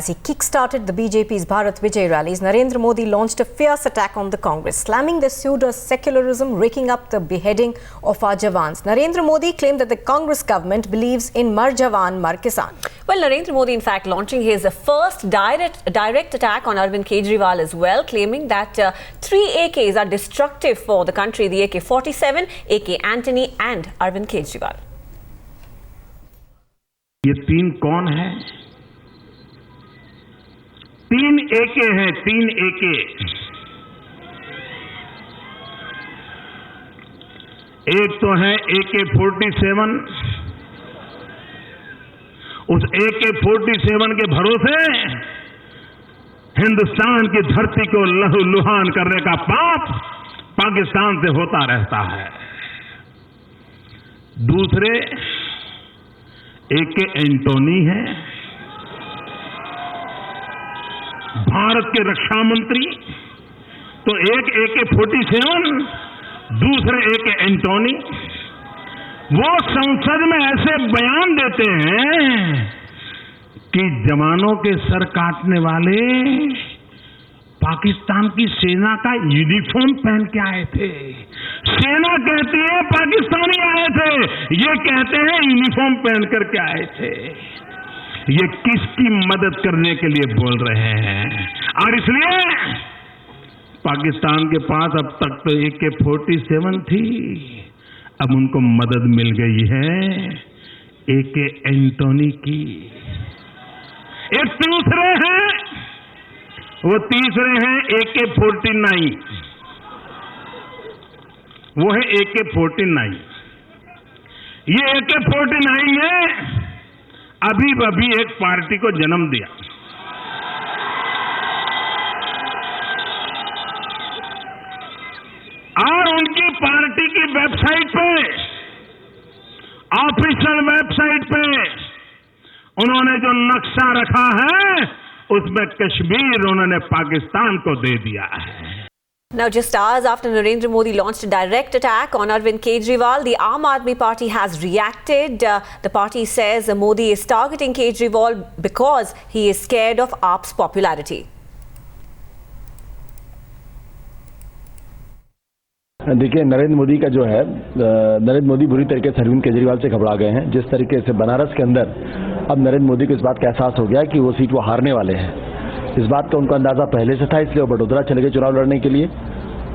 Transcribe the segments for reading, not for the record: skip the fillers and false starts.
As he kick-started the BJP's Bharat Vijay rallies, Narendra Modi launched a fierce attack on the Congress, slamming the pseudo-secularism, raking up the beheading of our Jawans. Narendra Modi claimed that the Congress government believes in Mar Jawan, Mar Kisan. Well, Narendra Modi, in fact, launching his first direct attack on Arvind Kejriwal as well, claiming that 3 AKs are destructive for the country, the AK-47, AK Antony and Arvind Kejriwal. ये तीन कौन है? 3 एके हैं, 3 एके। एक तो है AK-47। उस AK-47 के भरोसे हिंदुस्तान की धरती को लहूलुहान करने का पाप पाकिस्तान से होता रहता है। दूसरे AK एंटोनी है, भारत के रक्षा मंत्री। तो एक AK-47, दूसरे AK एंटोनी। वो संसद में ऐसे बयान देते हैं कि जवानों के सर काटने वाले पाकिस्तान की सेना का यूनिफॉर्म पहन के आए थे। सेना कहती है पाकिस्तानी आए थे, ये कहते हैं यूनिफॉर्म पहन करके आए थे। ये किसकी मदद करने के लिए बोल रहे हैं? और इसलिए पाकिस्तान के पास अब तक तो AK-47 थी, अब उनको मदद मिल गई है AK एंटोनी की। एक दूसरे हैं, वो तीसरे हैं AK-49। वो है AK-49। ये AK-49 ने अभी एक पार्टी को जन्म दिया। और उनकी पार्टी की वेबसाइट पे, ऑफिशियल वेबसाइट पे उन्होंने जो नक्शा रखा है, उसमें कश्मीर उन्होंने पाकिस्तान को दे दिया है। Now, just hours after Narendra Modi launched a direct attack on Arvind Kejriwal, the Aam Aadmi Party has reacted. The party says Modi is targeting Kejriwal because he is scared of AAP's popularity. देखिए, नरेंद्र मोदी का जो है, नरेंद्र मोदी बुरी तरीके से अरविंद केजरीवाल से घबरा गए हैं। जिस तरीके से बनारस के अंदर अब नरेंद्र मोदी को इस बात का एहसास हो गया कि वो सीट वो हारने वाले हैं। इस बात का उनको अंदाजा पहले से था, इसलिए वो बड़ोदरा चले गए चुनाव लड़ने के लिए।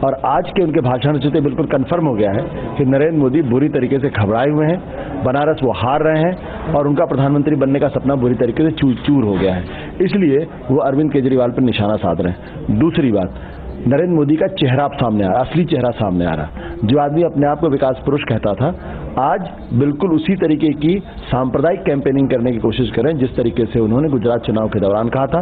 और आज के उनके भाषण से बिल्कुल कंफर्म हो गया है कि नरेंद्र मोदी बुरी तरीके से घबराए हुए हैं। बनारस वो हार रहे हैं और उनका प्रधानमंत्री बनने का सपना बुरी तरीके से चूर हो गया है। इसलिए वो अरविंद केजरीवाल पर निशाना साध रहे हैं। दूसरी बात, नरेंद्र मोदी का चेहरा सामने आ रहा, असली चेहरा सामने आ रहा। जो आदमी अपने आप को विकास पुरुष कहता था, आज बिल्कुल उसी तरीके की सांप्रदायिक कैंपेनिंग करने की कोशिश कर रहे हैं जिस तरीके से उन्होंने गुजरात चुनाव के दौरान कहा था,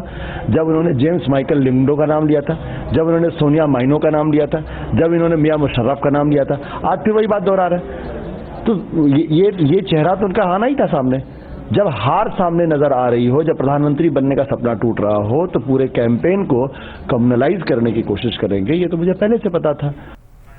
जब उन्होंने जेम्स माइकल लिंगडो का नाम लिया था, जब उन्होंने सोनिया माइनो का नाम लिया था, जब इन्होंने मियां मुशर्रफ का नाम लिया था। आज फिर वही बात दोहरा रहे हैं। तो ये चेहरा तो उनका आना ही था सामने। जब हार सामने नजर आ रही हो, जब प्रधानमंत्री बनने का सपना टूट रहा हो, तो पूरे कैंपेन को कम्युनलाइज करने की कोशिश करेंगे, ये तो मुझे पहले से पता था।